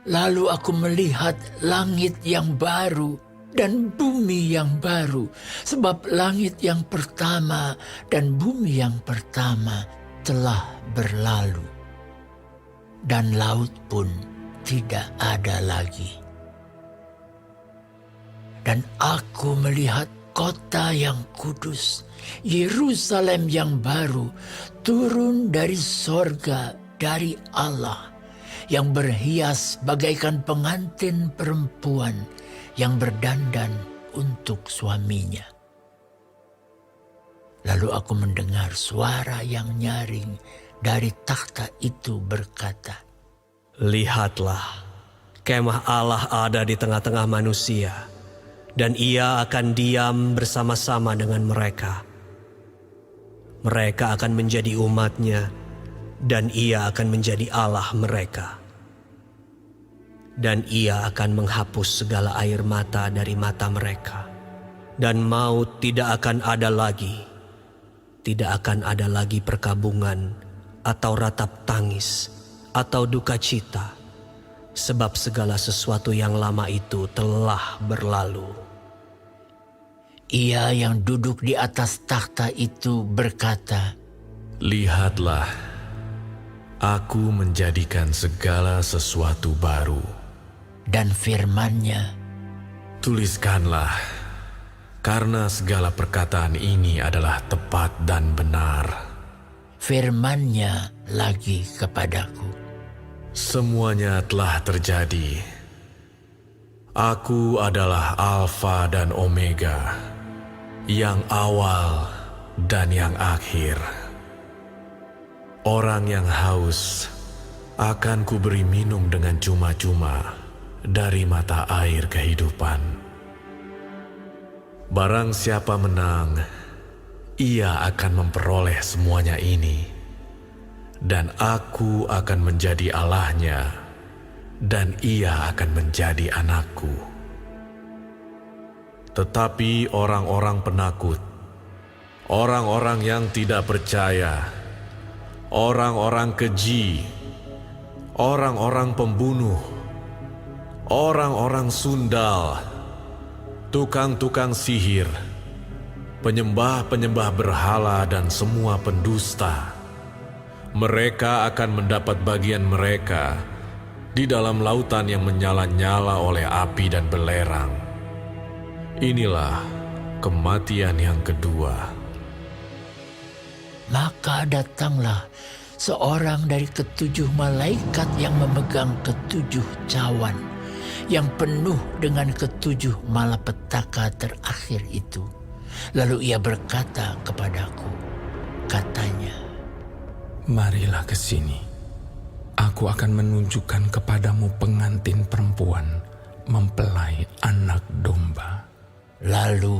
Lalu aku melihat langit yang baru dan bumi yang baru, sebab langit yang pertama dan bumi yang pertama telah berlalu, dan laut pun tidak ada lagi. Dan aku melihat kota yang kudus, Yerusalem yang baru, turun dari sorga dari Allah, yang berhias bagaikan pengantin perempuan yang berdandan untuk suaminya. Lalu aku mendengar suara yang nyaring dari takhta itu berkata, "Lihatlah, kemah Allah ada di tengah-tengah manusia, dan ia akan diam bersama-sama dengan mereka. Mereka akan menjadi umat-Nya, dan ia akan menjadi Allah mereka. Dan ia akan menghapus segala air mata dari mata mereka, dan maut tidak akan ada lagi. Tidak akan ada lagi perkabungan, atau ratap tangis, atau duka cita, sebab segala sesuatu yang lama itu telah berlalu." Ia yang duduk di atas takhta itu berkata, Lihatlah, aku menjadikan segala sesuatu baru. dan firman-Nya, Tuliskanlah, karena segala perkataan ini adalah tepat dan benar. firman-Nya lagi kepadaku, Semuanya telah terjadi. Aku adalah Alfa dan Omega, yang awal dan yang akhir. Orang yang haus akan kuberi minum dengan cuma-cuma dari mata air kehidupan. Barang siapa menang, ia akan memperoleh semuanya ini, dan aku akan menjadi Allahnya, dan ia akan menjadi anakku. Tetapi orang-orang penakut, orang-orang yang tidak percaya, orang-orang keji, orang-orang pembunuh, orang-orang sundal, tukang-tukang sihir, penyembah-penyembah berhala dan semua pendusta, mereka akan mendapat bagian mereka di dalam lautan yang menyala-nyala oleh api dan belerang. Inilah kematian yang kedua. Maka datanglah seorang dari ketujuh malaikat yang memegang ketujuh cawan, yang penuh dengan ketujuh malapetaka terakhir itu. Lalu ia berkata kepadaku, katanya, "Marilah ke sini. Aku akan menunjukkan kepadamu pengantin perempuan mempelai anak domba." Lalu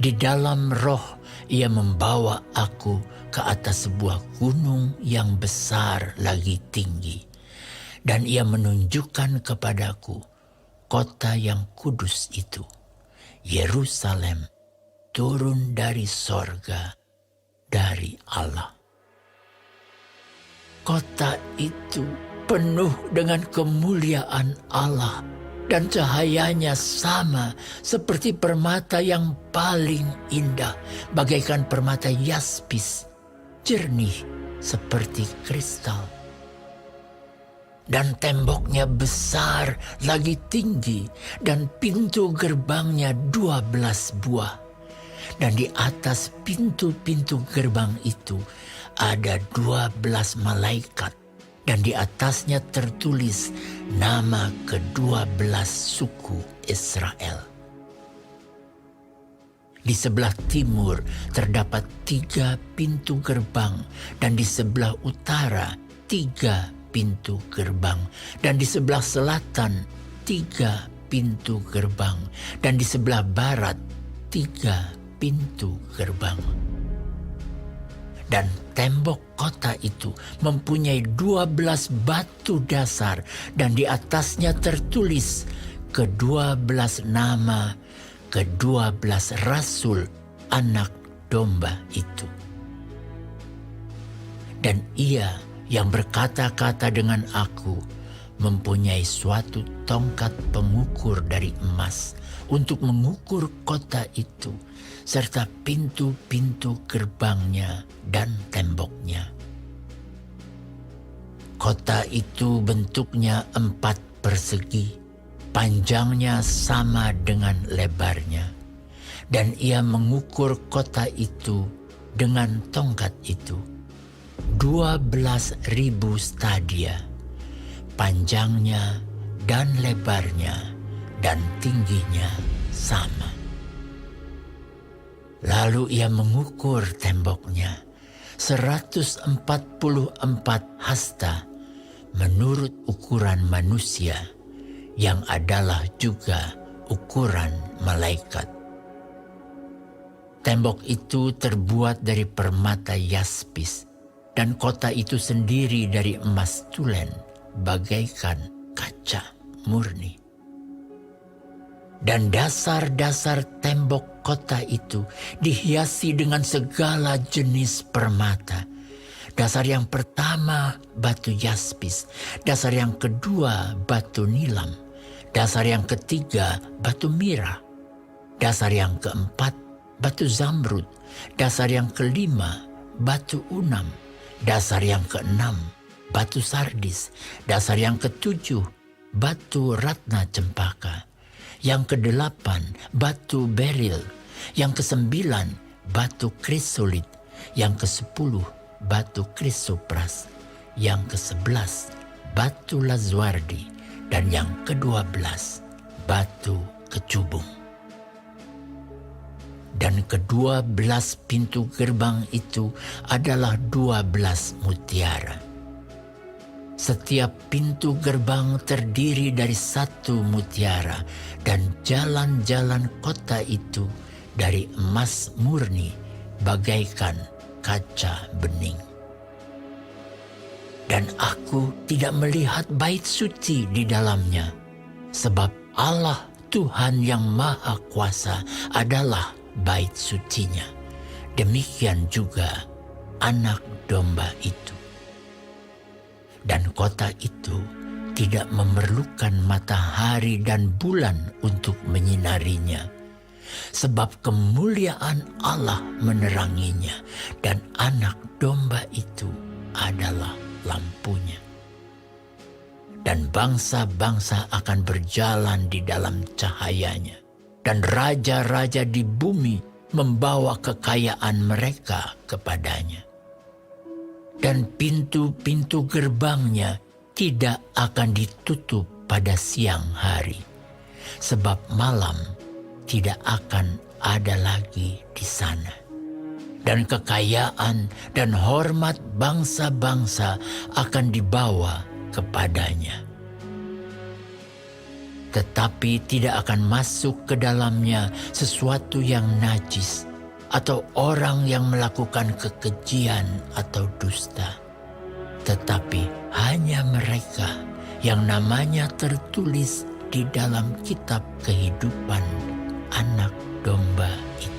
di dalam roh ia membawa aku ke atas sebuah gunung yang besar lagi tinggi. Dan ia menunjukkan kepadaku kota yang kudus itu, Yerusalem, turun dari sorga dari Allah. Kota itu penuh dengan kemuliaan Allah, dan cahayanya sama seperti permata yang paling indah, bagaikan permata yaspis, jernih seperti kristal. Dan temboknya besar lagi tinggi, dan pintu gerbangnya 12 buah. Dan di atas pintu-pintu gerbang itu ada 12 malaikat, dan di atasnya tertulis nama ke-12 suku Israel. Di sebelah timur terdapat 3 pintu gerbang, dan di sebelah utara 3 pintu gerbang, dan di sebelah selatan 3 pintu gerbang, dan di sebelah barat 3 pintu gerbang. Dan tembok kota itu mempunyai 12 batu dasar, dan di atasnya tertulis ke-12 nama ke-12 rasul anak domba itu. Dan ia yang berkata-kata dengan aku mempunyai suatu tongkat pengukur dari emas untuk mengukur kota itu, serta pintu-pintu gerbangnya dan temboknya. Kota itu bentuknya 4 persegi, panjangnya sama dengan lebarnya. Dan ia mengukur kota itu dengan tongkat itu, 12.000 stadia, panjangnya dan lebarnya dan tingginya sama. Lalu ia mengukur temboknya, 144 hasta menurut ukuran manusia, yang adalah juga ukuran malaikat. Tembok itu terbuat dari permata yaspis, dan kota itu sendiri dari emas tulen, bagaikan kaca murni. Dan dasar-dasar tembok kota itu dihiasi dengan segala jenis permata. Dasar yang pertama batu yaspis, dasar yang kedua batu nilam, dasar yang ketiga batu mira, dasar yang keempat batu zamrud, dasar yang kelima batu unam, dasar yang keenam batu sardis, dasar yang ketujuh batu ratna cempaka, yang kedelapan batu beril, yang kesembilan batu krisolit, yang kesepuluh batu krisopras, yang ke-11 batu lazwardi, dan yang ke-12 batu kecubung. Dan ke-12 pintu gerbang itu adalah 12 mutiara. Setiap pintu gerbang terdiri dari 1 mutiara, dan jalan-jalan kota itu dari emas murni bagaikan kaca bening. Dan aku tidak melihat bait suci di dalamnya, sebab Allah Tuhan yang Maha Kuasa adalah bait sucinya. Demikian juga Anak Domba itu. Dan kota itu tidak memerlukan matahari dan bulan untuk menyinarinya, sebab kemuliaan Allah meneranginya, dan Anak Domba itu adalah lampunya. Dan bangsa-bangsa akan berjalan di dalam cahayanya, dan raja-raja di bumi membawa kekayaan mereka kepadanya. Dan pintu-pintu gerbangnya tidak akan ditutup pada siang hari, sebab malam tidak akan ada lagi di sana. Dan kekayaan dan hormat bangsa-bangsa akan dibawa kepadanya. Tetapi tidak akan masuk ke dalamnya sesuatu yang najis, atau orang yang melakukan kekejian atau dusta. Tetapi hanya mereka yang namanya tertulis di dalam kitab kehidupan Anak Domba itu.